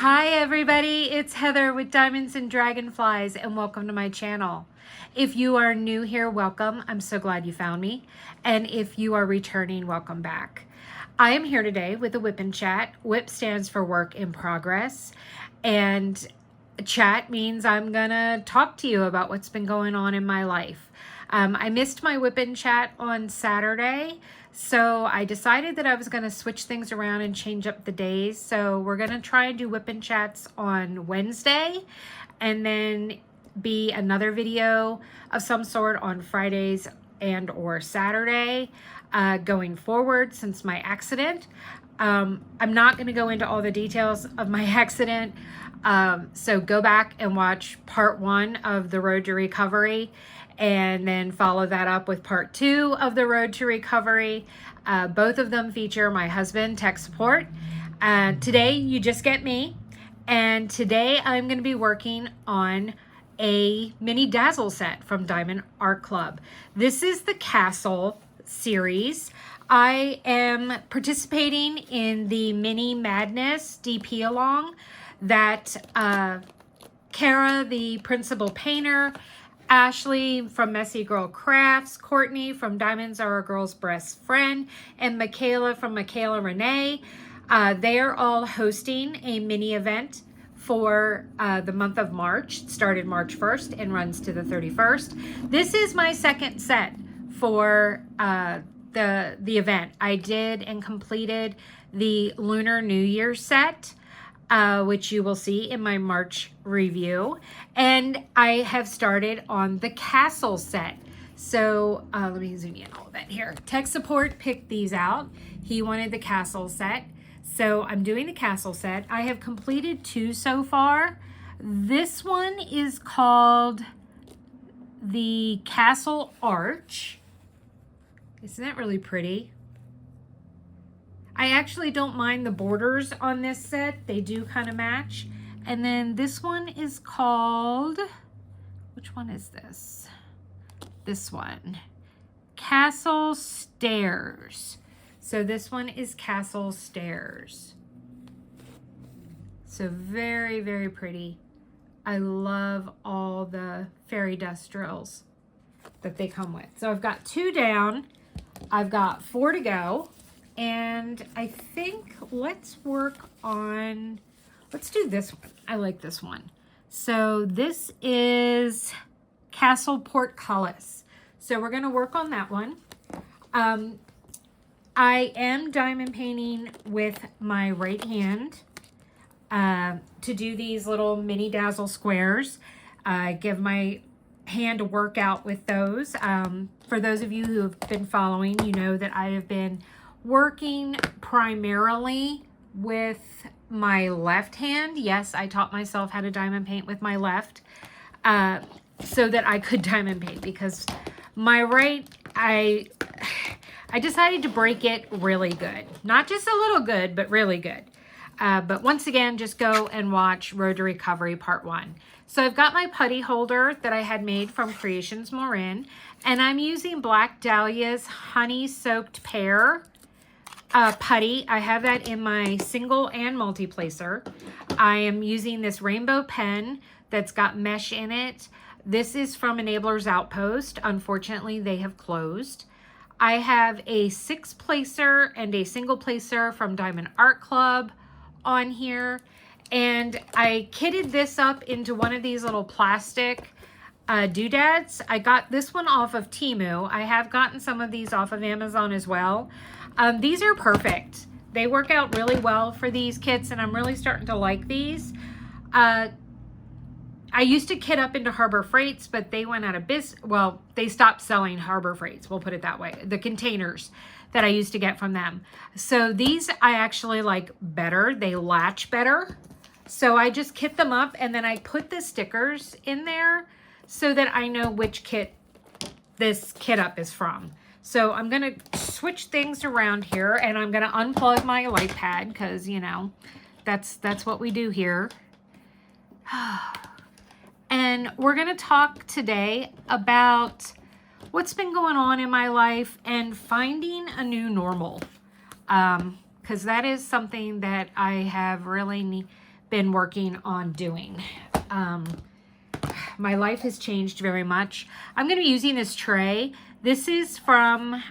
Hi everybody, it's Heather with Diamonds and Dragonflies and welcome to my channel. If you are new here, welcome. I'm so glad you found me. And if you are returning, welcome back. I am here today with a whip and chat. Whip stands for work in progress, and chat means I'm gonna talk to you about what's been going on in my life. I missed my whip and chat on Saturday, so I decided that I was going to switch things around and change up the days. So we're going to try and do whip and chats on Wednesday, and then be another video of some sort on Fridays and or Saturday going forward since my accident. I'm not going to go into all the details of my accident. So go back and watch part 1 of the Road to Recovery, and then follow that up with part 2 of the Road to Recovery. Both of them feature my husband, tech support. Today you just get me, and today I'm going to be working on a mini dazzle set from Diamond Art Club. This is the Castle series. I am participating in the Mini Madness DP along that Kara, the principal painter, Ashley from Messy Girl Crafts, Courtney from Diamonds Are a Girl's Best Friend, and Michaela from Michaela Renee. They are all hosting a mini event for the month of March. It started March 1st and runs to the 31st. This is my second set for the event. I did and completed the Lunar New Year set, which you will see in my March review. And I have started on the Castle set. So let me zoom in a little bit here. Tech support picked these out. He wanted the Castle set. So I'm doing the Castle set. I have completed 2 so far. This one is called the Castle Arch. Isn't that really pretty? I actually don't mind the borders on this set. They do kind of match. And then this one is called, which one is this? This one, Castle Stairs. So this one is Castle Stairs. So very, very pretty. I love all the fairy dust drills that they come with. So I've got 2 down. I've got 4 to go. And I think let's work on, let's do this one. I like this one. So this is Castle Portcullis. So we're going to work on that one. I am diamond painting with my right hand to do these little mini dazzle squares. Give my hand a workout with those. For those of you who have been following, you know that I have been working primarily with my left hand. Yes, I taught myself how to diamond paint with my left so that I could diamond paint, because my right, I decided to break it really good. Not just a little good, but really good. But once again, just go and watch Road to Recovery Part 1. So I've got my putty holder that I had made from Creations Morin, and I'm using Black Dahlia's Honey Soaked Pear putty. I have that in my single and multi-placer. I am using this rainbow pen that's got mesh in it. This is from Enabler's Outpost. Unfortunately, they have closed. I have a 6-placer and a single placer from Diamond Art Club on here. And I kitted this up into one of these little plastic doodads. I got this one off of Temu. I have gotten some of these off of Amazon as well. These are perfect. They work out really well for these kits, and I'm really starting to like these. I used to kit up into Harbor Freights, but they went out of business. Well, they stopped selling Harbor Freights, we'll put it that way. The containers that I used to get from them. So these I actually like better. They latch better. So I just kit them up, and then I put the stickers in there so that I know which kit this kit up is from. So I'm going to switch things around here, and I'm going to unplug my light pad because, you know, that's what we do here. And we're going to talk today about what's been going on in my life and finding a new normal. Because that is something that I have really been working on doing. My life has changed very much. I'm going to be using this tray. This is from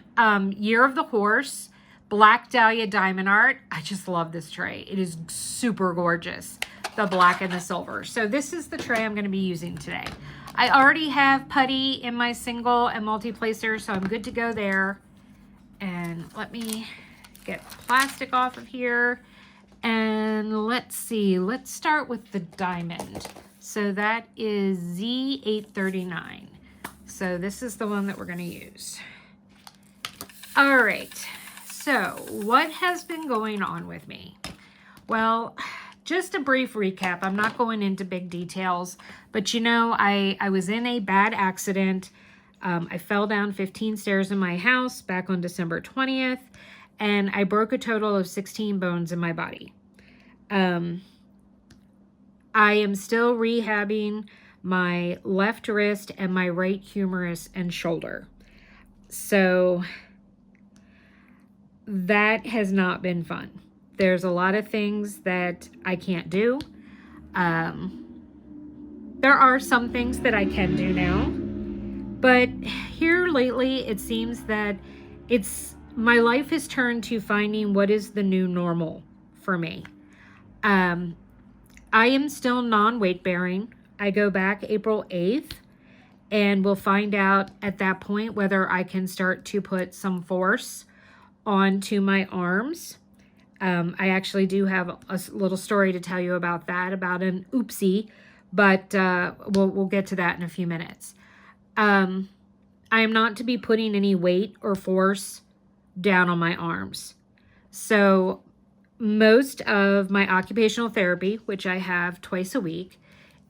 Year of the Horse, Black Dahlia Diamond Art. I just love this tray. It is super gorgeous, the black and the silver. So this is the tray I'm going to be using today. I already have putty in my single and multi-placer, so I'm good to go there. And let me get plastic off of here. And let's see, let's start with the diamond. So that is Z839. So this is the one that we're going to use. All right, so what has been going on with me? Well, just a brief recap. I'm not going into big details, but you know, I was in a bad accident. I fell down 15 stairs in my house back on December 20th, and I broke a total of 16 bones in my body. I am still rehabbing my left wrist and my right humerus and shoulder. So that has not been fun. There's a lot of things that I can't do. There are some things that I can do now, but here lately it seems that my life has turned to finding what is the new normal for me. I am still non-weight bearing. I go back April 8th, and we'll find out at that point whether I can start to put some force onto my arms. I actually do have a little story to tell you about that, about an oopsie, but we'll get to that in a few minutes. I am not to be putting any weight or force down on my arms. So most of my occupational therapy, which I have twice a week,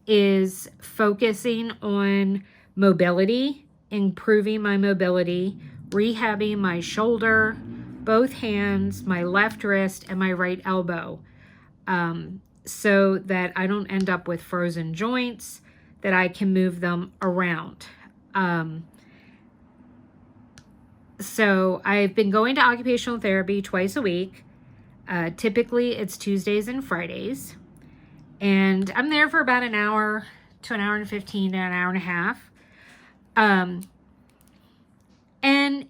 is focusing on mobility, improving my mobility, rehabbing my shoulder, both hands, my left wrist, and my right elbow, so that I don't end up with frozen joints, that I can move them around. So I've been going to occupational therapy twice a week. Typically it's Tuesdays and Fridays, and I'm there for about an hour to an hour and 15 to an hour and a half. And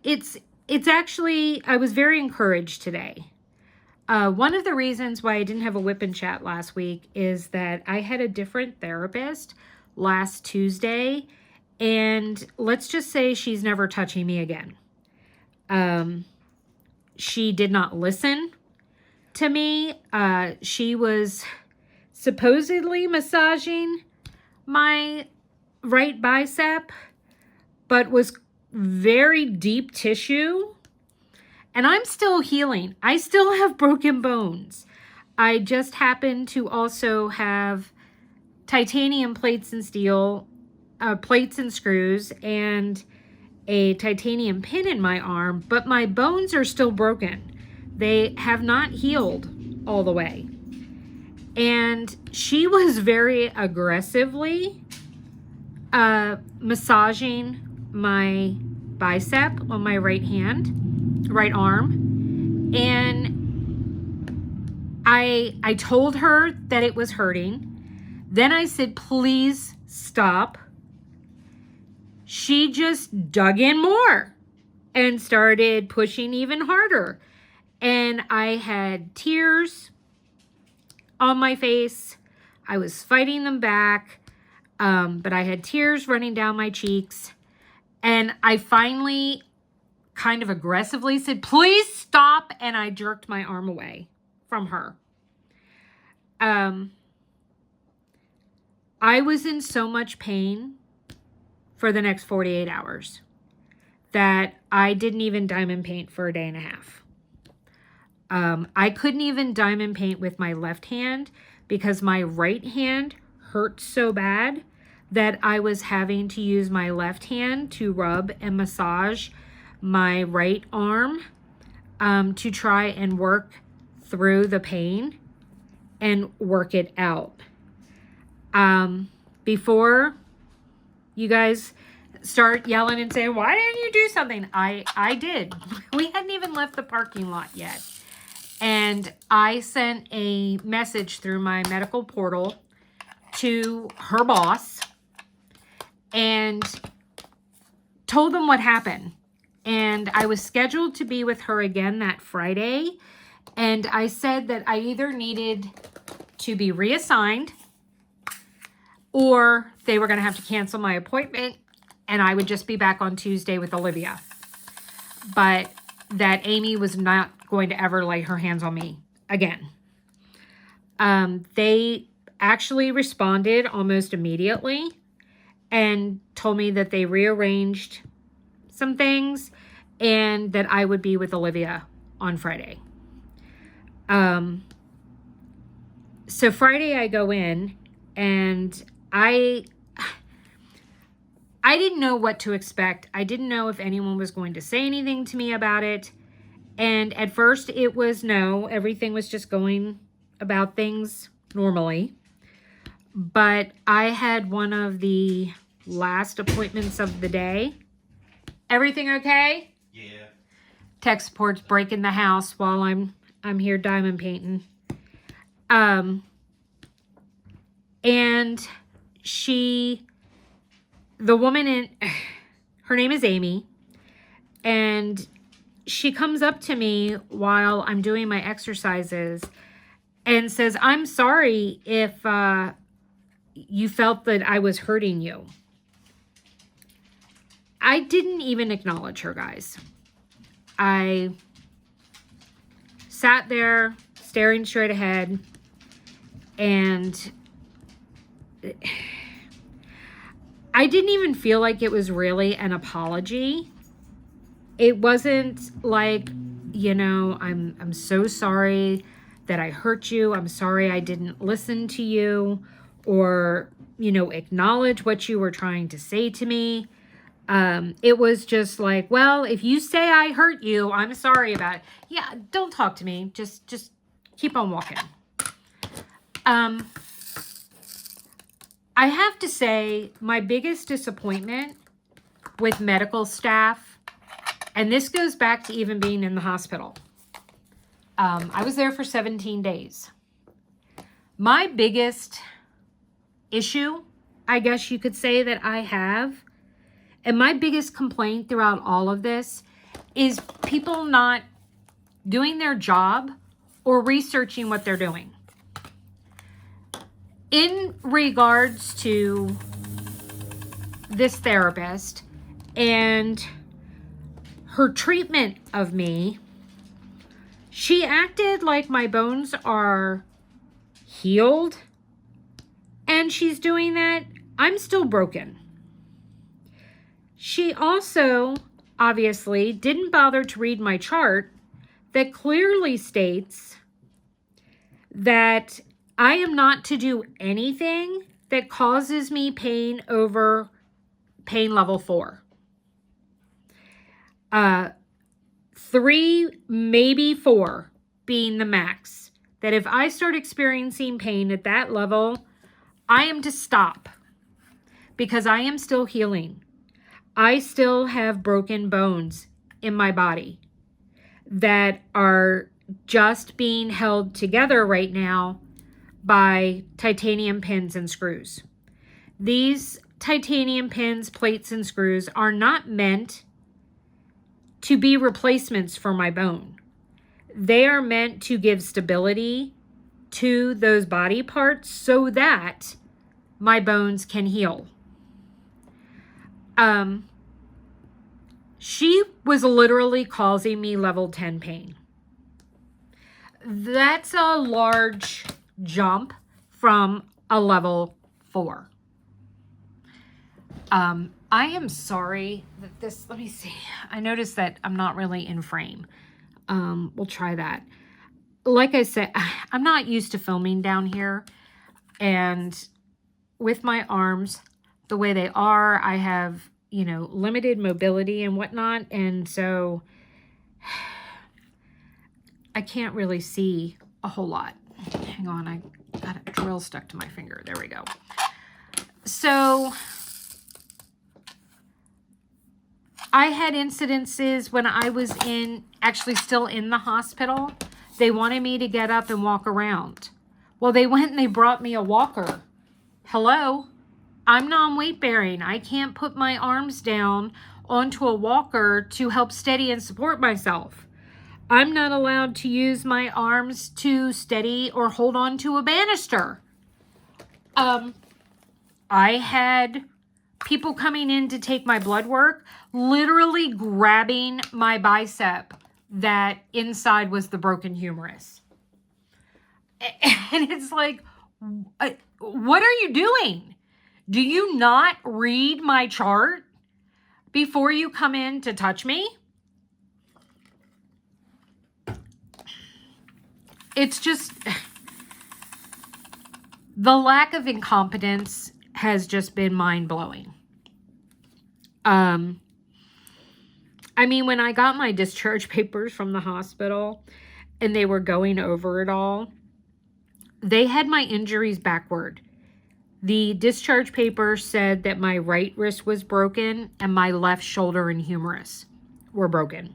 it's actually, I was very encouraged today. One of the reasons why I didn't have a whip and chat last week is that I had a different therapist last Tuesday, and let's just say she's never touching me again. She did not listen to me. She was supposedly massaging my right bicep, but was very deep tissue. And I'm still healing. I still have broken bones. I just happen to also have titanium plates and steel, plates and screws, and a titanium pin in my arm, but my bones are still broken. They have not healed all the way. And she was very aggressively massaging my bicep on my right arm. And I told her that it was hurting. Then I said, please stop. She just dug in more and started pushing even harder. And I had tears on my face. I was fighting them back, but I had tears running down my cheeks. And I finally kind of aggressively said, please stop. And I jerked my arm away from her. I was in so much pain for the next 48 hours that I didn't even diamond paint for a day and a half. I couldn't even diamond paint with my left hand because my right hand hurt so bad that I was having to use my left hand to rub and massage my right arm to try and work through the pain and work it out. Before you guys start yelling and saying, why didn't you do something? I did. We hadn't even left the parking lot yet. And I sent a message through my medical portal to her boss and told them what happened. And I was scheduled to be with her again that Friday. And I said that I either needed to be reassigned or they were going to have to cancel my appointment and I would just be back on Tuesday with Olivia. But that Amy was not going to ever lay her hands on me again. They actually responded almost immediately and told me that they rearranged some things and that I would be with Olivia on Friday. So Friday I go in and I didn't know what to expect. I didn't know if anyone was going to say anything to me about it. And at first it was no, everything was just going about things normally. But I had one of the last appointments of the day. Everything okay? Yeah. Tech support's breaking the house while I'm here diamond painting. And the woman her name is Amy, and she comes up to me while I'm doing my exercises and says, I'm sorry if you felt that I was hurting you. I didn't even acknowledge her, guys. I sat there staring straight ahead, and I didn't even feel like it was really an apology. It wasn't like, I'm so sorry that I hurt you. I'm sorry I didn't listen to you or, acknowledge what you were trying to say to me. It was just like, well, if you say I hurt you, I'm sorry about it. Yeah, don't talk to me. Just keep on walking. I have to say my biggest disappointment with medical staff, and this goes back to even being in the hospital. I was there for 17 days. My biggest issue, I guess you could say that I have, and my biggest complaint throughout all of this is people not doing their job or researching what they're doing. In regards to this therapist and her treatment of me, she acted like my bones are healed, and she's doing that. I'm still broken. She also, obviously, didn't bother to read my chart that clearly states that I am not to do anything that causes me pain over pain level 4. 3, maybe 4 being the max. That if I start experiencing pain at that level, I am to stop because I am still healing. I still have broken bones in my body that are just being held together right now by titanium pins and screws. These titanium pins, plates, and screws are not meant to be replacements for my bone. They are meant to give stability to those body parts so that my bones can heal. She was literally causing me level 10 pain. That's a large jump from a level 4. I am sorry that this, let me see. I noticed that I'm not really in frame. We'll try that. Like I said, I'm not used to filming down here, and with my arms the way they are, I have, limited mobility and whatnot, and so I can't really see a whole lot. Hang on, I got a drill stuck to my finger. There we go. So I had incidences when I was actually still in the hospital, They wanted me to get up and walk around. Well, they went and they brought me a walker. Hello? I'm non-weight bearing. I can't put my arms down onto a walker to help steady and support myself. I'm not allowed to use my arms to steady or hold on to a banister. I had people coming in to take my blood work, literally grabbing my bicep that inside was the broken humerus. And it's like, what are you doing? Do you not read my chart before you come in to touch me? It's just, the lack of incompetence has just been mind-blowing. I mean, when I got my discharge papers from the hospital and they were going over it all, they had my injuries backward. The discharge paper said that my right wrist was broken and my left shoulder and humerus were broken.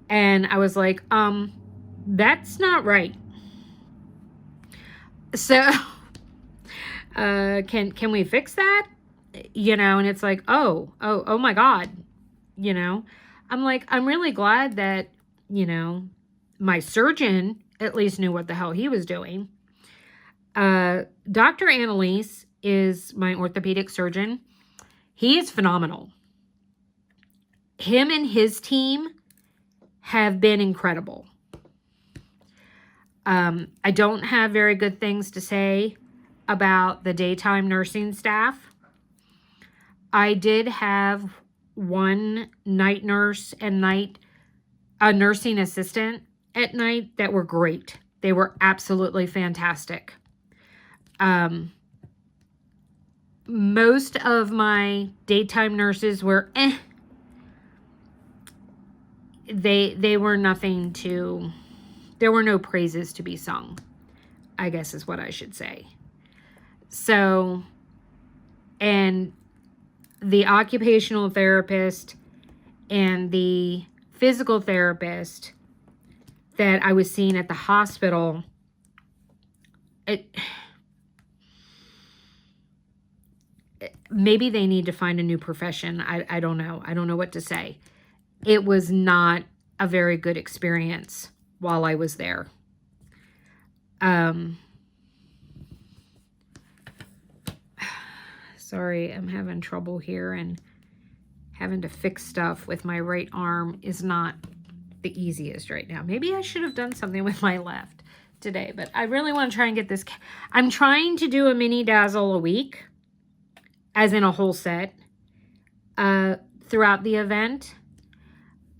And I was like, that's not right. So, can we fix that? You know, and it's like, oh my God, you know, I'm like, I'm really glad that, you know, my surgeon at least knew what the hell he was doing. Dr. Annalise is my orthopedic surgeon. He is phenomenal. Him and his team have been incredible. I don't have very good things to say about the daytime nursing staff. I did have one night nurse and a nursing assistant at night that were great. They were absolutely fantastic. Most of my daytime nurses were They were nothing to, there were no praises to be sung, I guess is what I should say. So, and the occupational therapist and the physical therapist that I was seeing at the hospital, maybe they need to find a new profession. I don't know. I don't know what to say. It was not a very good experience while I was there. Sorry, I'm having trouble here, and having to fix stuff with my right arm is not the easiest right now. Maybe I should have done something with my left today, but I really want to try and get this. I'm trying to do a mini dazzle a week, as in a whole set, throughout the event.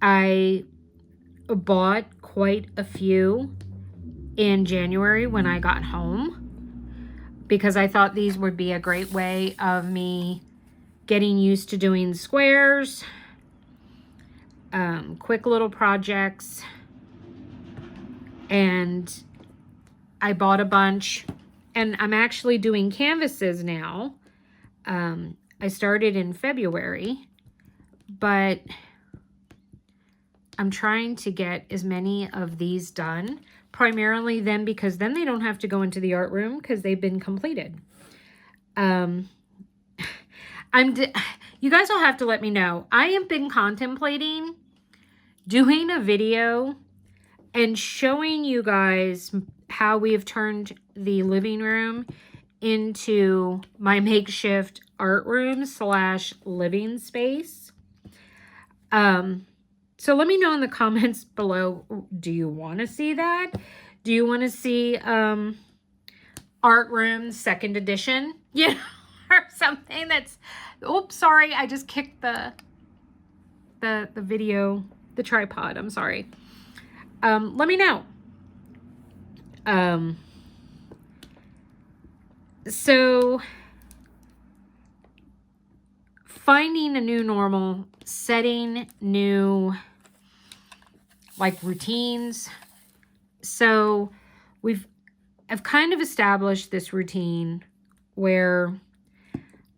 I bought quite a few in January when I got home, because I thought these would be a great way of me getting used to doing squares, quick little projects. And I bought a bunch, and I'm actually doing canvases now. I started in February, but I'm trying to get as many of these done, primarily then, because then they don't have to go into the art room because they've been completed. You guys will have to let me know. I have been contemplating doing a video and showing you guys how we have turned the living room into my makeshift art room / living space. So let me know in the comments below, do you want to see that? Do you want to see art room 2nd edition? You know, or something that's, oops, sorry, I just kicked the video, the tripod, I'm sorry. Let me know. So finding a new normal, setting new routines. So I've kind of established this routine where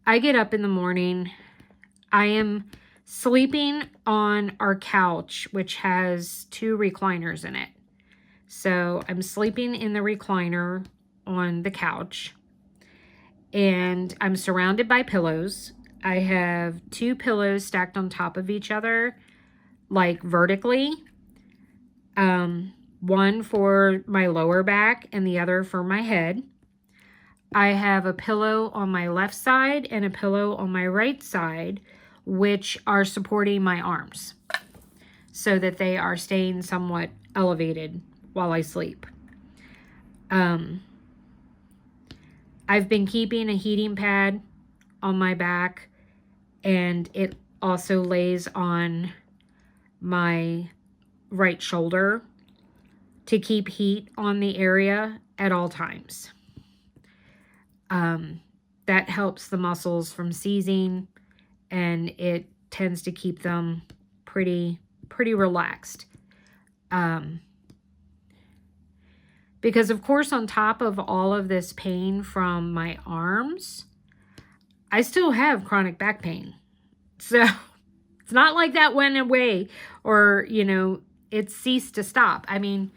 I get up in the morning. I am sleeping on our couch, which has 2 recliners in it. So I'm sleeping in the recliner on the couch, and I'm surrounded by pillows. I have 2 pillows stacked on top of each other, like vertically. One for my lower back and the other for my head. I have a pillow on my left side and a pillow on my right side, which are supporting my arms so that they are staying somewhat elevated while I sleep. I've been keeping a heating pad on my back, and it also lays on my right shoulder to keep heat on the area at all times. That helps the muscles from seizing, and it tends to keep them pretty relaxed. Because of course, on top of all of this pain from my arms, I still have chronic back pain. So it's not like that went away or, you know, it ceased to stop. I mean,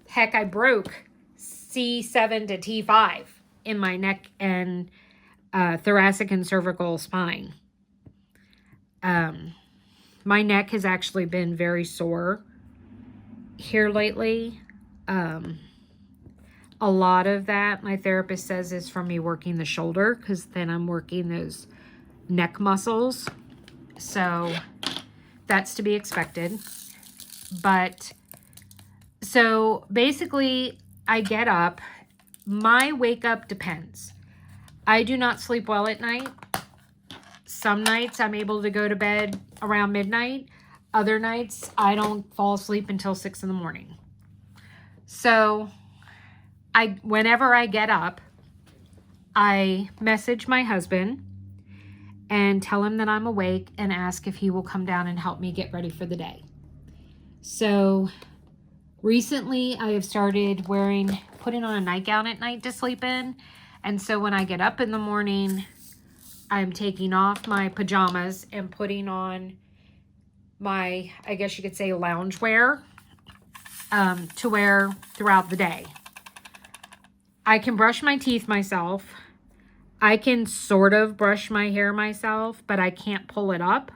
heck, I broke C7 to T5 in my neck and thoracic and cervical spine. My neck has actually been very sore here lately. A lot of that, my therapist says, is from me working the shoulder, because then I'm working those neck muscles. So that's to be expected. But so basically, I get up. My wake up depends. I do not sleep well at night. Some nights I'm able to go to bed around midnight. Other nights I don't fall asleep until 6 in the morning. So whenever I get up, I message my husband and tell him that I'm awake and ask if he will come down and help me get ready for the day. So recently I have started putting on a nightgown at night to sleep in. And so when I get up in the morning, I'm taking off my pajamas and putting on my, I guess you could say, loungewear to wear throughout the day. I can brush my teeth myself. I can sort of brush my hair myself, but I can't pull it up.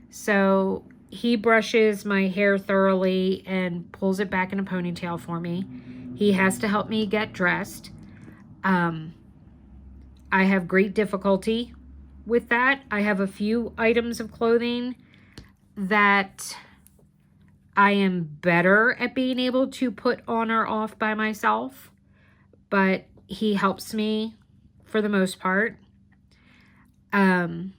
So he brushes my hair thoroughly and pulls it back in a ponytail for me. He has to help me get dressed. I have great difficulty with that. I have a few items of clothing that I am better at being able to put on or off by myself, but he helps me for the most part. I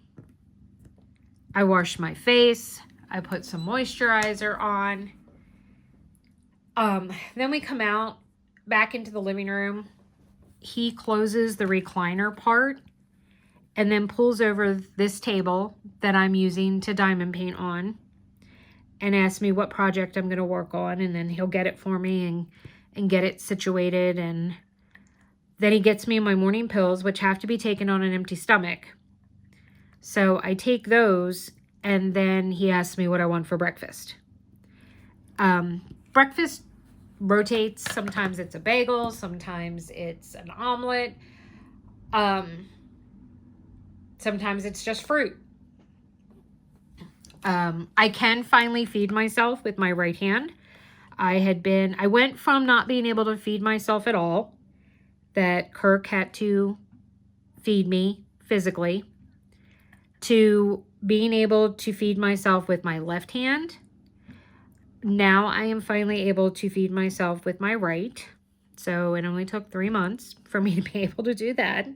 wash my face. I put some moisturizer on. Then we come out back into the living room. He closes the recliner part and then pulls over this table that I'm using to diamond paint on and asks me what project I'm going to work on, and then he'll get it for me and get it situated. And then he gets me my morning pills, which have to be taken on an empty stomach. So I take those, and then he asks me what I want for breakfast. Breakfast rotates. Sometimes it's a bagel, sometimes it's an omelet, sometimes it's just fruit. I can finally feed myself with my right hand. I went from not being able to feed myself at all, that Kirk had to feed me physically, to being able to feed myself with my left hand. Now I am finally able to feed myself with my right. So it only took 3 months for me to be able to do that.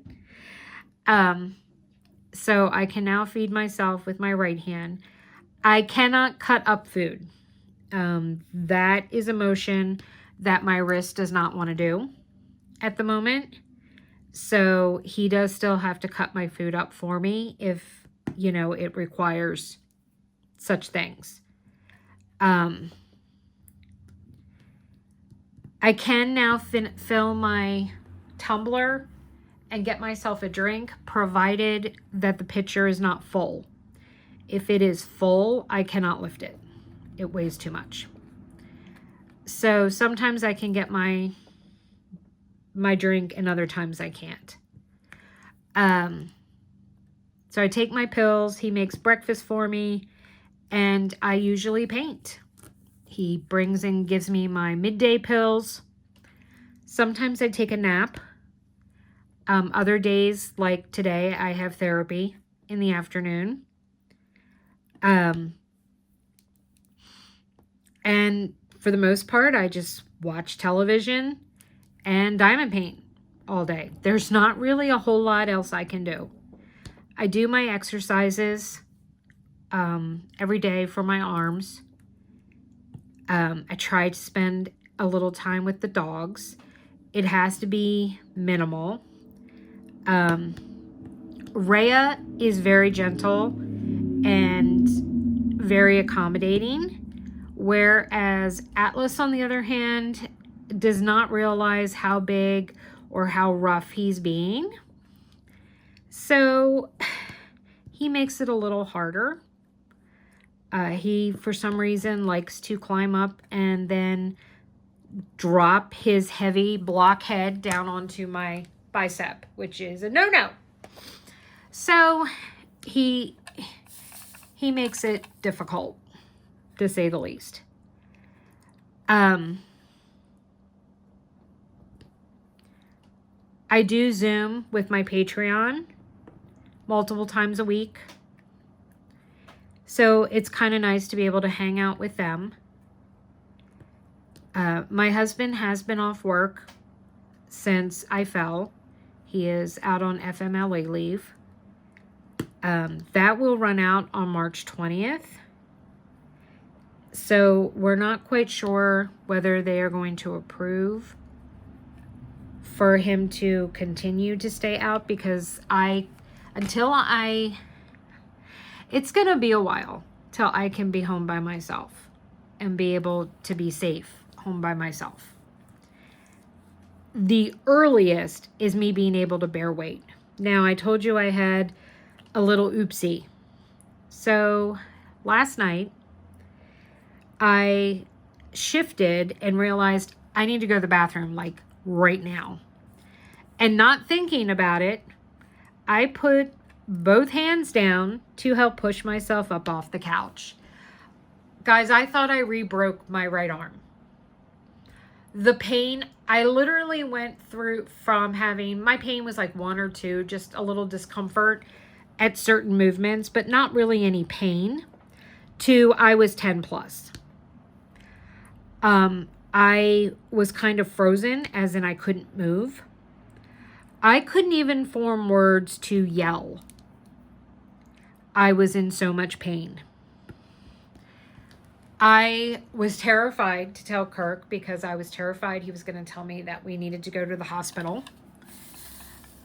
So I can now feed myself with my right hand. I cannot cut up food. That is a motion that my wrist does not want to do at the moment. So he does still have to cut my food up for me if, you know, it requires such things. I can now fill my tumbler and get myself a drink, provided that the pitcher is not full. If it is full, I cannot lift it. It weighs too much. So sometimes I can get my drink and other times I can't. So I take my pills, he makes breakfast for me, and I usually paint. He brings and gives me my midday pills. Sometimes I take a nap. Other days, like today, I have therapy in the afternoon. And for the most part, I just watch television and diamond paint all day. There's not really a whole lot else I can do. I do my exercises every day for my arms. I try to spend a little time with the dogs. It has to be minimal. Rhea is very gentle and very accommodating, whereas Atlas, on the other hand, does not realize how big or how rough he's being. So he makes it a little harder. He, for some reason, likes to climb up and then drop his heavy block head down onto my bicep, which is a no-no. So he makes it difficult, to say the least. I do Zoom with my Patreon multiple times a week. So it's kind of nice to be able to hang out with them. My husband has been off work since I fell. He is out on FMLA leave. That will run out on March 20th. So we're not quite sure whether they are going to approve for him to continue to stay out, because it's going to be a while till I can be home by myself and be able to be safe home by myself. The earliest is me being able to bear weight. Now, I told you I had a little oopsie. So last night, I shifted and realized I need to go to the bathroom like right now. And not thinking about it, I put both hands down to help push myself up off the couch. Guys, I thought I re-broke my right arm. The pain, I literally went through from having, my pain was like 1 or 2, just a little discomfort at certain movements, but not really any pain, to I was 10 plus. I was kind of frozen, as in I couldn't move. I couldn't even form words to yell. I was in so much pain. I was terrified to tell Kirk, because I was terrified he was going to tell me that we needed to go to the hospital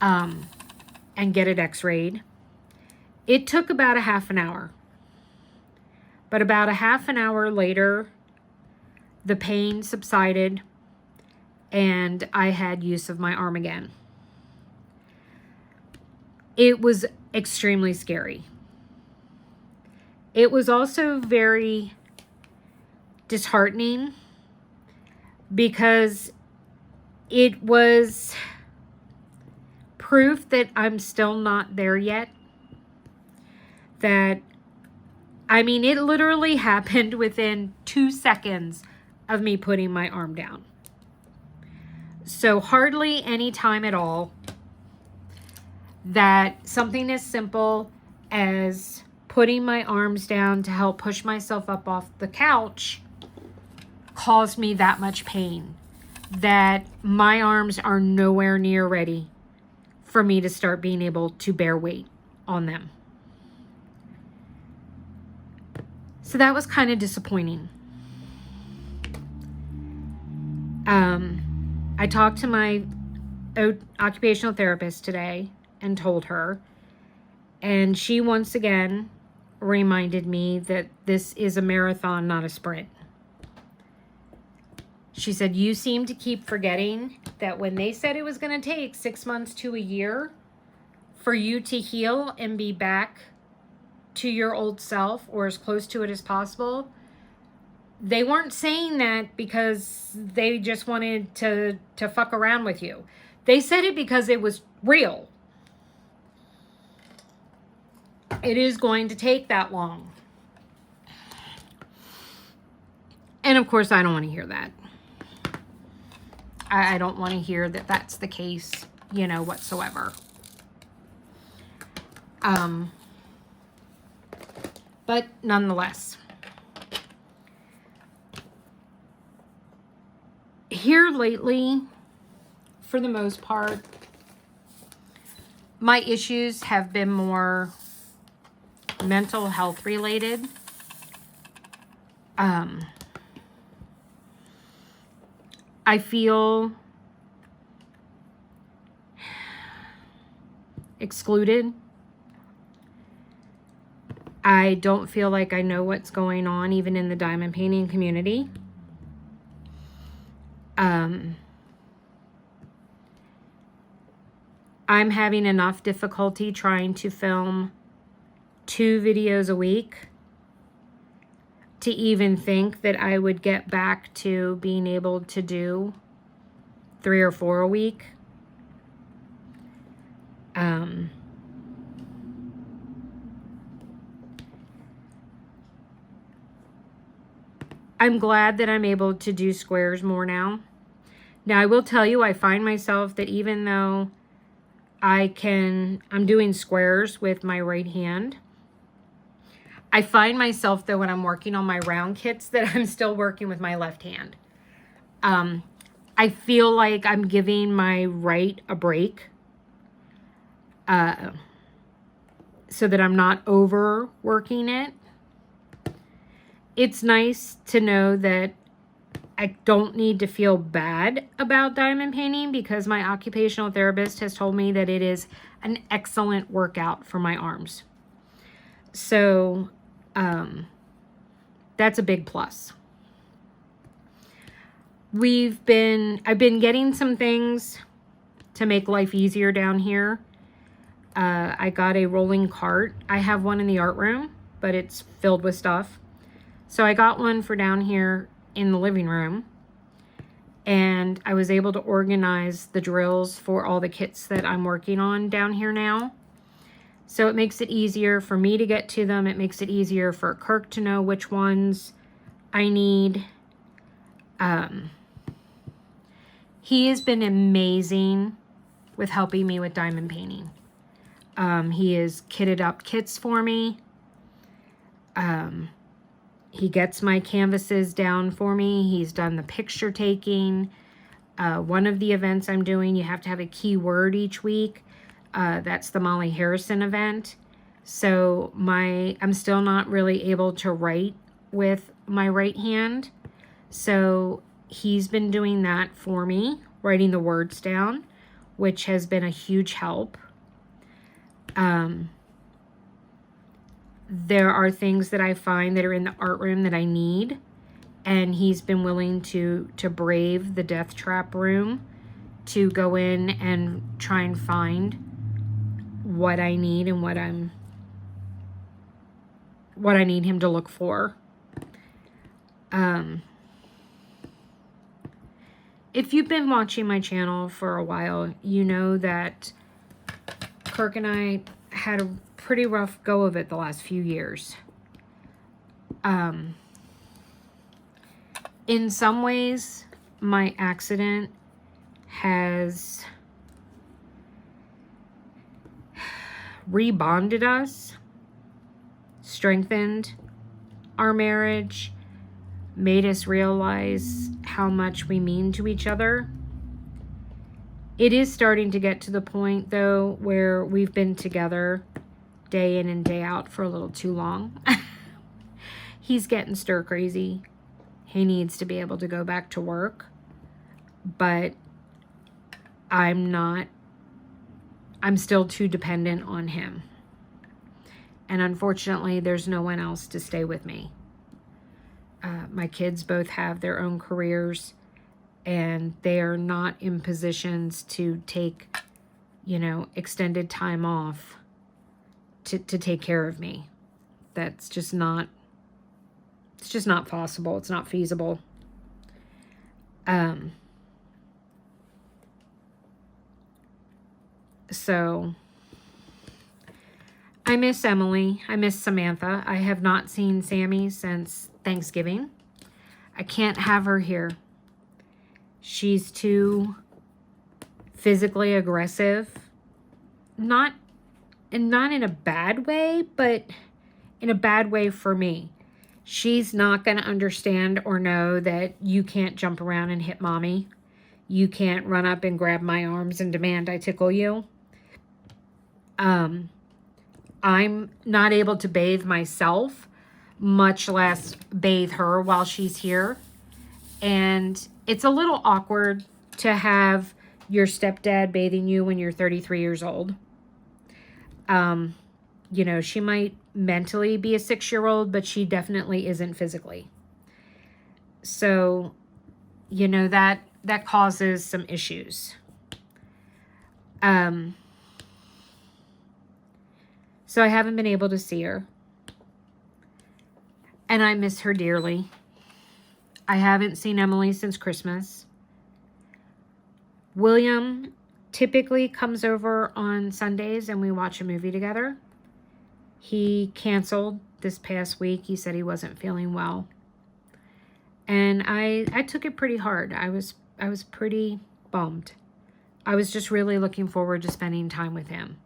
and get it x-rayed. It took about a half an hour. But about a half an hour later, the pain subsided and I had use of my arm again. It was extremely scary. It was also very disheartening, because it was proof that I'm still not there yet. That, I mean, it literally happened within 2 seconds of me putting my arm down. So hardly any time at all that something as simple as putting my arms down to help push myself up off the couch caused me that much pain, that my arms are nowhere near ready for me to start being able to bear weight on them. So that was kind of disappointing. I talked to my occupational therapist today and told her, and she once again reminded me that this is a marathon, not a sprint. She said, you seem to keep forgetting that when they said it was going to take 6 months to a year for you to heal and be back to your old self, or as close to it as possible, they weren't saying that because they just wanted to fuck around with you. They said it because it was real. It is going to take that long. And of course, I don't want to hear that. I don't want to hear that that's the case, you know, whatsoever. But nonetheless, here lately, for the most part, my issues have been more mental health related. I feel excluded. I don't feel like I know what's going on even in the diamond painting community. I'm having enough difficulty trying to film 2 videos a week to even think that I would get back to being able to do 3 or 4 a week. I'm glad that I'm able to do squares more now. Now, I will tell you, I find myself that even though I'm doing squares with my right hand, I find myself, though, when I'm working on my round kits, that I'm still working with my left hand. I feel like I'm giving my right a break so that I'm not overworking it. It's nice to know that I don't need to feel bad about diamond painting because my occupational therapist has told me that it is an excellent workout for my arms. So that's a big plus. I've been getting some things to make life easier down here. I got a rolling cart. I have one in the art room, but it's filled with stuff. So I got one for down here in the living room, and I was able to organize the drills for all the kits that I'm working on down here now. So it makes it easier for me to get to them. It makes it easier for Kirk to know which ones I need. He has been amazing with helping me with diamond painting. He has kitted up kits for me. He gets my canvases down for me. He's done the picture taking. One of the events I'm doing, you have to have a keyword each week. That's the Molly Harrison event. So I'm still not really able to write with my right hand. So he's been doing that for me, writing the words down, which has been a huge help. There are things that I find that are in the art room that I need, and he's been willing to brave the death trap room to go in and try and find what I need and what I need him to look for. If you've been watching my channel for a while, you know that Kirk and I had a pretty rough go of it the last few years. In some ways, my accident has rebonded us, strengthened our marriage, made us realize how much we mean to each other. It is starting to get to the point, though, where we've been together day in and day out for a little too long. He's getting stir crazy. He needs to be able to go back to work. But I'm still too dependent on him. And unfortunately, there's no one else to stay with me. My kids both have their own careers, and they are not in positions to take, extended time off to take care of me. It's just not possible. It's not feasible. So I miss Emily. I miss Samantha. I have not seen Sammy since Thanksgiving. I can't have her here. She's too physically aggressive. Not in a bad way, but in a bad way for me. She's not going to understand or know that you can't jump around and hit mommy. You can't run up and grab my arms and demand I tickle you. I'm not able to bathe myself, much less bathe her while she's here. And it's a little awkward to have your stepdad bathing you when you're 33 years old. You know, she might mentally be a 6-year-old, but she definitely isn't physically. So, you know, that causes some issues. So I haven't been able to see her. And I miss her dearly. I haven't seen Emily since Christmas. William typically comes over on Sundays and we watch a movie together. He canceled this past week. He said he wasn't feeling well. And I took it pretty hard. I was pretty bummed. I was just really looking forward to spending time with him.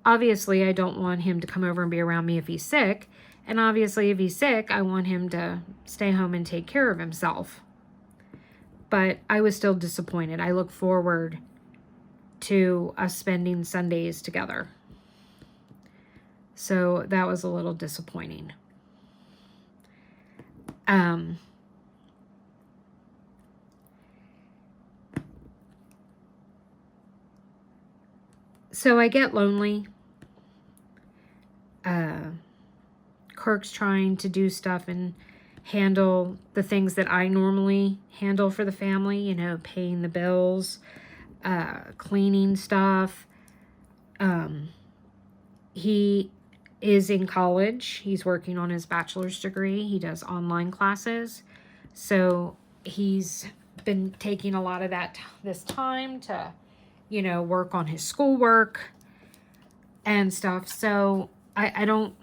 Obviously, I don't want him to come over and be around me if he's sick. And obviously, if he's sick, I want him to stay home and take care of himself. But I was still disappointed. I look forward to us spending Sundays together. So that was a little disappointing. So I get lonely. Kirk's trying to do stuff and handle the things that I normally handle for the family, you know, paying the bills, cleaning stuff. He is in college. He's working on his bachelor's degree. He does online classes. So he's been taking a lot of this time to, you know, work on his schoolwork and stuff. So I don't,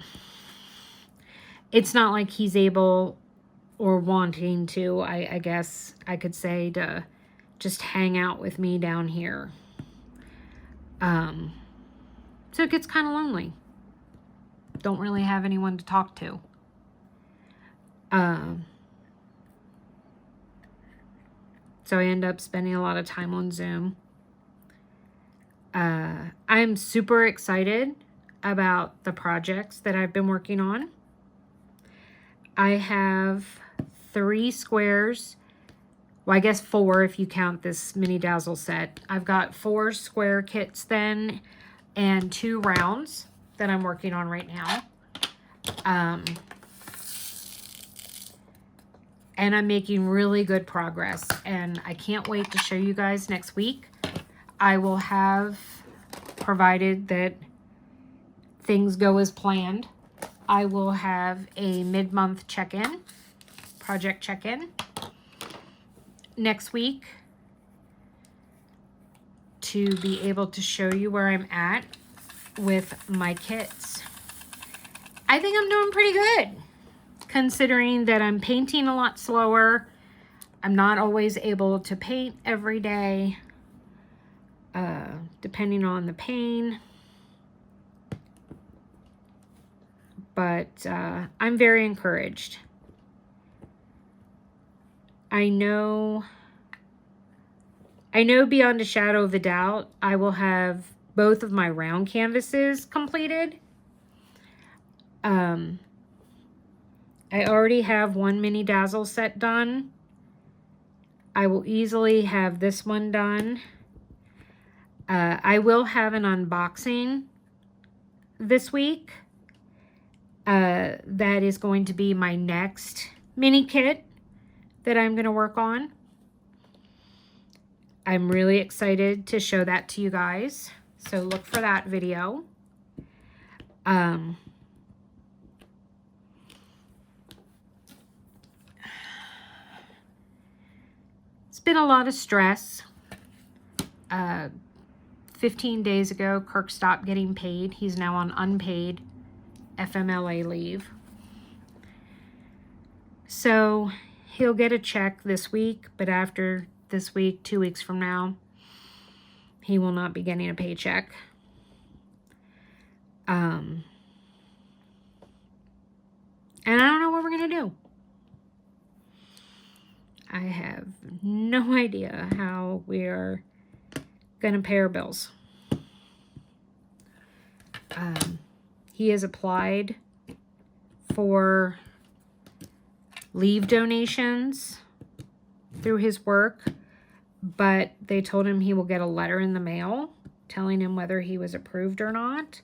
it's not like he's able or wanting to, I guess I could say, to just hang out with me down here. So it gets kind of lonely. Don't really have anyone to talk to. So I end up spending a lot of time on Zoom. I'm super excited about the projects that I've been working on. I have 3 squares. Well, I guess 4 if you count this mini dazzle set. I've got 4 square kits then and 2 rounds that I'm working on right now. And I'm making really good progress. And I can't wait to show you guys next week. I will have, provided that things go as planned, I will have a mid-month check-in, project check-in next week to be able to show you where I'm at with my kits. I think I'm doing pretty good, considering that I'm painting a lot slower. I'm not always able to paint every day, depending on the pain. But I'm very encouraged. I know beyond a shadow of a doubt, I will have both of my round canvases completed. I already have 1 mini dazzle set done. I will easily have this one done. I will have an unboxing this week. That is going to be my next mini kit that I'm going to work on. I'm really excited to show that to you guys. So look for that video. It's been a lot of stress. 15 days ago, Kirk stopped getting paid. He's now on unpaid FMLA leave. So he'll get a check this week, but after this week, 2 weeks from now, he will not be getting a paycheck. And I don't know what we're going to do. I have no idea how we are going to pay our bills. He has applied for leave donations through his work, but they told him he will get a letter in the mail telling him whether he was approved or not.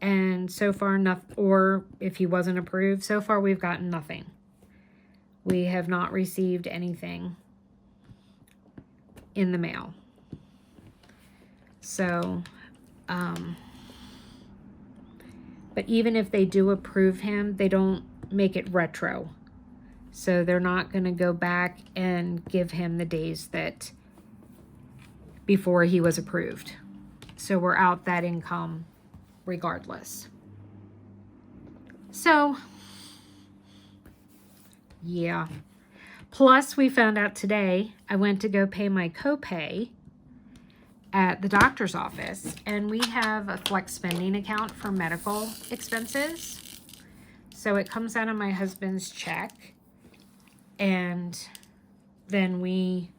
And so far, nothing, or if he wasn't approved, so far we've gotten nothing. We have not received anything in the mail. So, but even if they do approve him, they don't make it retro. So they're not going to go back and give him the days that before he was approved. So we're out that income regardless. So, yeah. Plus, we found out today, I went to go pay my copay at the doctor's office, and we have a flex spending account for medical expenses. So it comes out of my husband's check, and then we,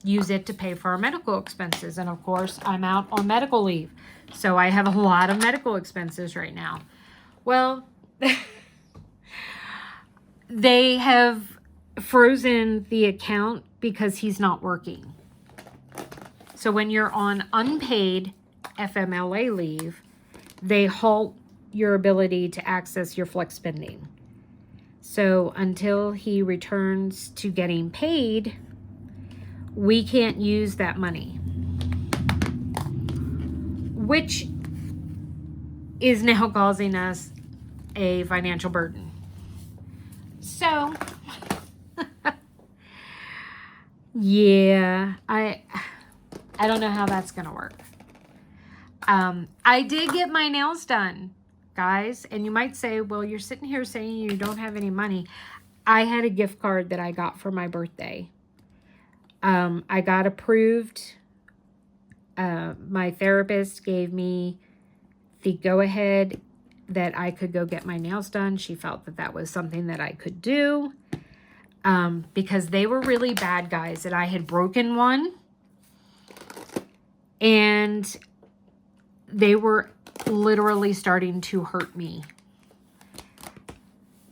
use it to pay for our medical expenses. And of course, I'm out on medical leave, so I have a lot of medical expenses right now. Well, they have frozen the account because he's not working. So when you're on unpaid FMLA leave, they halt your ability to access your flex spending. So until he returns to getting paid, we can't use that money, which is now causing us a financial burden. So, yeah, I don't know how that's going to work. I did get my nails done, guys, and you might say, well, you're sitting here saying you don't have any money. I had a gift card that I got for my birthday. I got approved. My therapist gave me the go-ahead that I could go get my nails done. She felt that that was something that I could do because they were really bad, guys, and I had broken one, and they were literally starting to hurt me.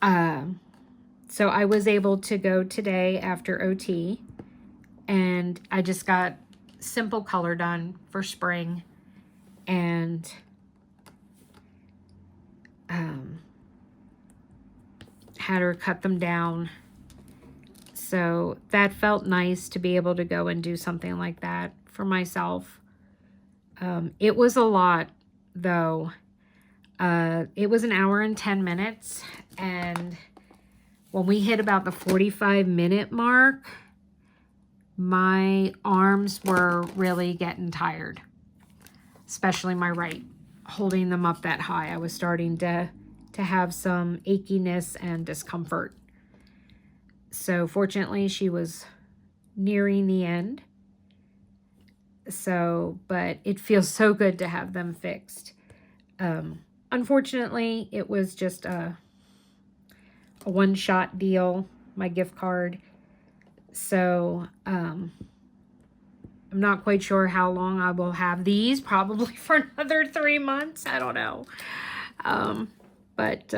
So I was able to go today after OT, and I just got simple color done for spring, and had her cut them down. So that felt nice to be able to go and do something like that for myself. It was a lot, though. It was an hour and 10 minutes, and when we hit about the 45-minute mark, my arms were really getting tired, especially my right, holding them up that high. I was starting to have some achiness and discomfort. So fortunately, she was nearing the end. So, but it feels so good to have them fixed. Unfortunately, it was just a one-shot deal, my gift card. So, I'm not quite sure how long I will have these, probably for another 3 months. I don't know. But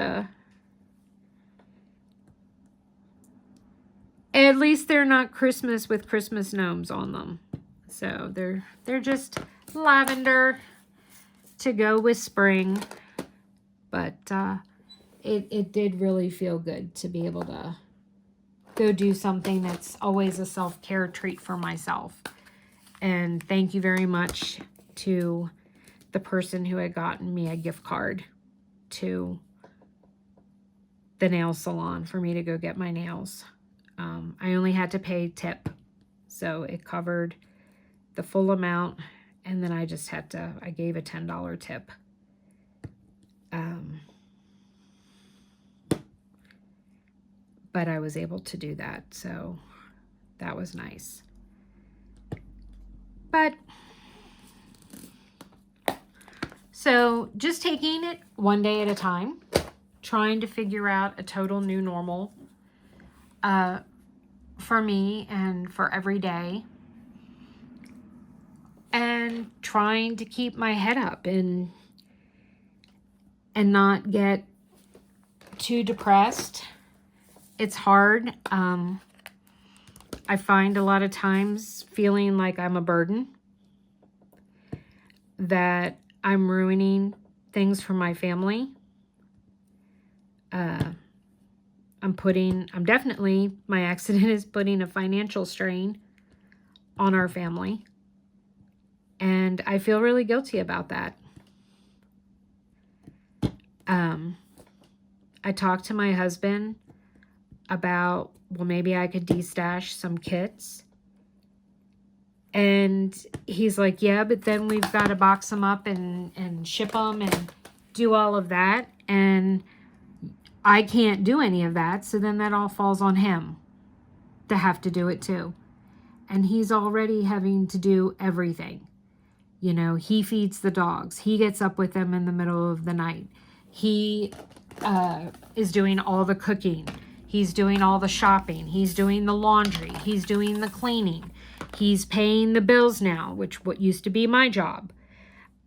at least they're not Christmas with Christmas gnomes on them. So they're just lavender to go with spring. But it did really feel good to be able to go do something that's always a self-care treat for myself. And thank you very much to the person who had gotten me a gift card to the nail salon for me to go get my nails. I only had to pay tip, so it covered the full amount, and then I just had to, I gave a $10 tip. But I was able to do that, so that was nice. But, so just taking it one day at a time, trying to figure out a total new normal for me and for every day, and trying to keep my head up and not get too depressed. It's hard. I find a lot of times feeling like I'm a burden, that I'm ruining things for my family. I'm definitely, my accident is putting a financial strain on our family. And I feel really guilty about that. I talked to my husband about, well, maybe I could destash some kits. And he's like, yeah, but then we've got to box them up and ship them and do all of that. And I can't do any of that. So then that all falls on him to have to do it too. And he's already having to do everything. You know, he feeds the dogs. He gets up with them in the middle of the night. He is doing all the cooking. He's doing all the shopping. He's doing the laundry. He's doing the cleaning. He's paying the bills now, which what used to be my job.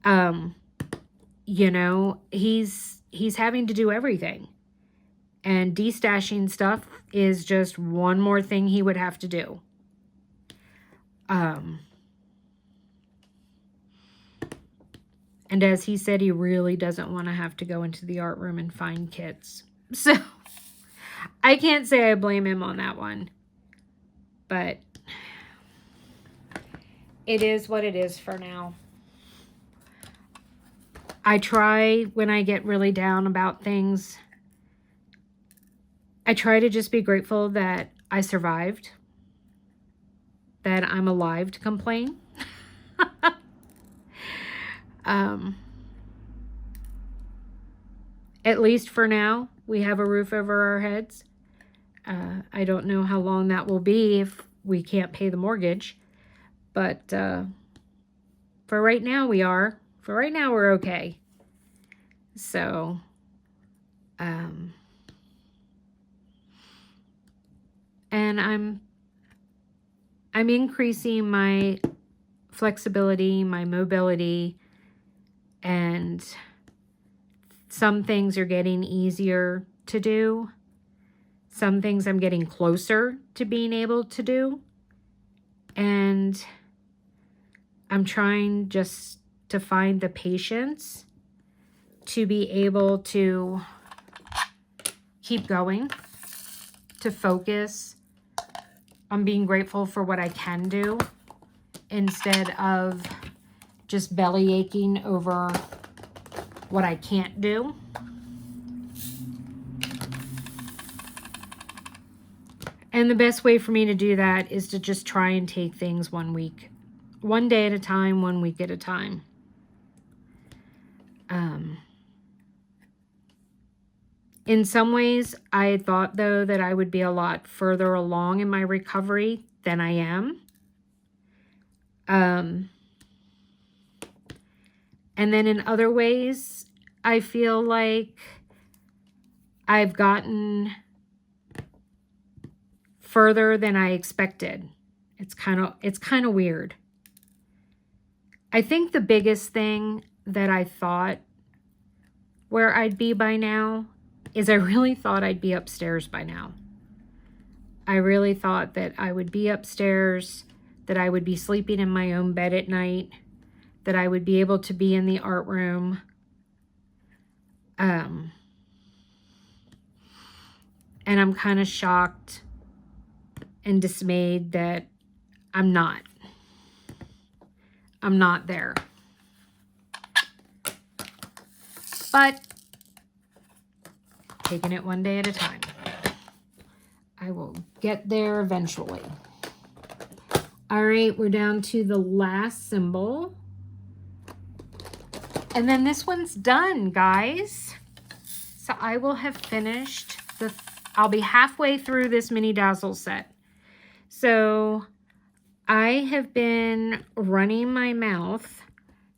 You know, he's having to do everything. And destashing stuff is just one more thing he would have to do. And as he said, he really doesn't want to have to go into the art room and find kits. So I can't say I blame him on that one. But it is what it is for now. I try, when I get really down about things, I try to just be grateful that I survived, that I'm alive to complain. At least for now, we have a roof over our heads. I don't know how long that will be if we can't pay the mortgage. But for right now, we are. For right now, we're okay. So, and I'm increasing my flexibility, my mobility, and some things are getting easier to do. Some things I'm getting closer to being able to do. And I'm trying just to find the patience to be able to keep going, to focus on being grateful for what I can do instead of just belly aching over what I can't do. And the best way for me to do that is to just try and take things one day at a time, 1 week at a time. In some ways, I thought, though, that I would be a lot further along in my recovery than I am. And then in other ways, I feel like I've gotten further than I expected. It's kind of weird. I think the biggest thing that I thought where I'd be by now is I really thought I'd be upstairs by now. I really thought that I would be upstairs, that I would be sleeping in my own bed at night, that I would be able to be in the art room. And I'm kind of shocked and dismayed that I'm not there. taking it one day at a time. I will get there eventually. All right, we're down to the last symbol. And then this one's done, guys. So I will have finished I'll be halfway through this mini dazzle set. So I have been running my mouth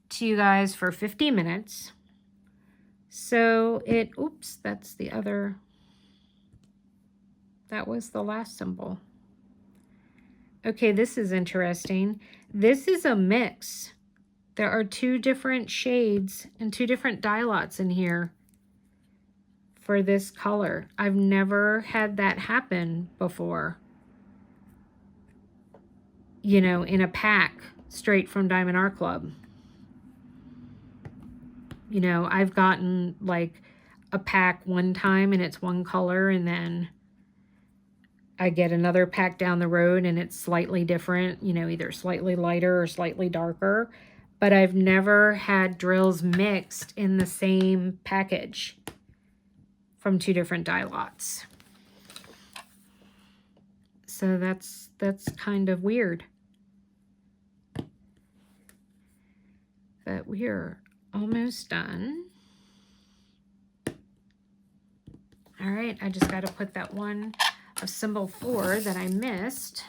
to you guys for 50 minutes. So oops, that's the other, that was the last symbol. Okay, this is interesting. This is a mix. There are 2 different shades and 2 different dye lots in here for this color. I've never had that happen before. You know, in a pack straight from Diamond Art Club. You know, I've gotten like a pack one time and it's one color, and then I get another pack down the road and it's slightly different, you know, either slightly lighter or slightly darker. But I've never had drills mixed in the same package from 2 different dye lots. So that's kind of weird. But we're almost done. All right, I just got to put that one of symbol 4 that I missed.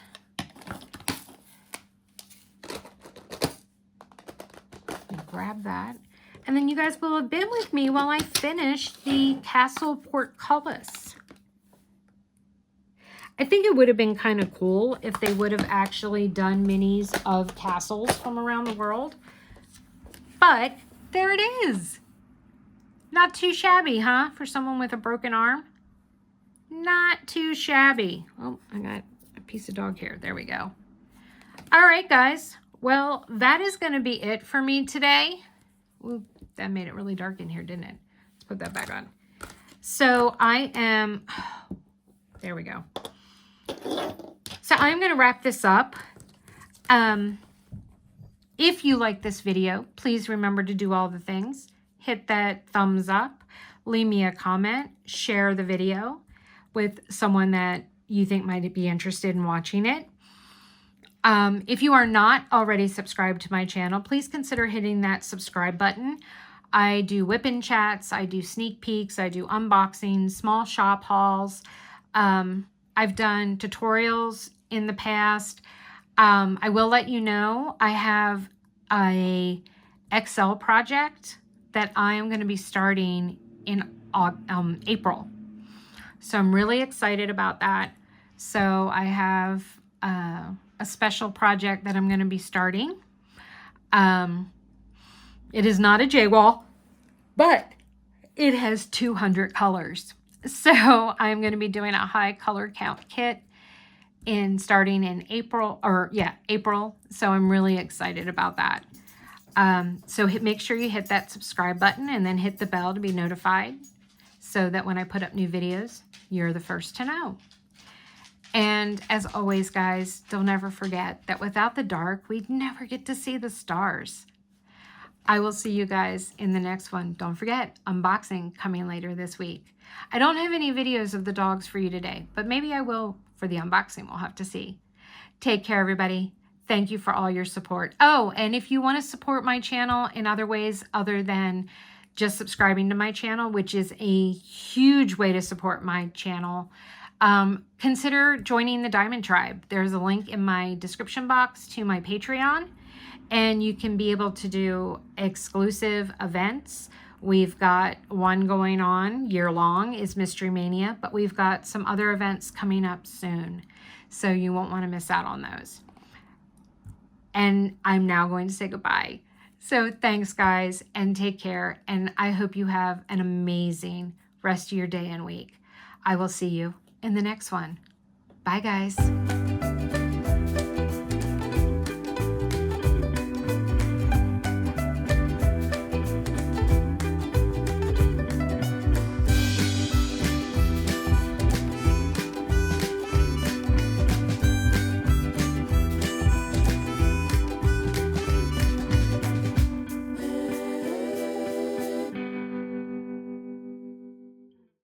Grab that. And then you guys will have been with me while I finish the castle portcullis. I think it would have been kind of cool if they would have actually done minis of castles from around the world. But there it is. Not too shabby, huh? For someone with a broken arm. Not too shabby. Oh, I got a piece of dog hair. There we go. All right, guys. Well, that is going to be it for me today. Ooh, that made it really dark in here, didn't it? Let's put that back on. So I am, there we go. So I'm going to wrap this up. If you like this video, please remember to do all the things. Hit that thumbs up, leave me a comment, share the video with someone that you think might be interested in watching it. If you are not already subscribed to my channel, please consider hitting that subscribe button. I do whip-in chats, I do sneak peeks, I do unboxings, small shop hauls. I've done tutorials in the past. I will let you know I have a Excel project that I am going to be starting in April. So I'm really excited about that. So I have a special project that I'm going to be starting. It is not a J-wall, but it has 200 colors. So I'm going to be doing a high color count kit starting in April. So I'm really excited about that. So make sure you hit that subscribe button and then hit the bell to be notified so that when I put up new videos, you're the first to know. And as always, guys, don't ever forget that without the dark, we'd never get to see the stars. I will see you guys in the next one. Don't forget, unboxing coming later this week. I don't have any videos of the dogs for you today, but maybe I will for the unboxing. We'll have to see. Take care, everybody. Thank you for all your support. Oh, and if you want to support my channel in other ways other than just subscribing to my channel, which is a huge way to support my channel, consider joining the Diamond Tribe. There's a link in my description box to my Patreon, and you can be able to do exclusive events. We've got one going on year-long is Mystery Mania, but we've got some other events coming up soon, so you won't want to miss out on those. And I'm now going to say goodbye. So thanks, guys, and take care, and I hope you have an amazing rest of your day and week. I will see you in the next one. Bye, guys.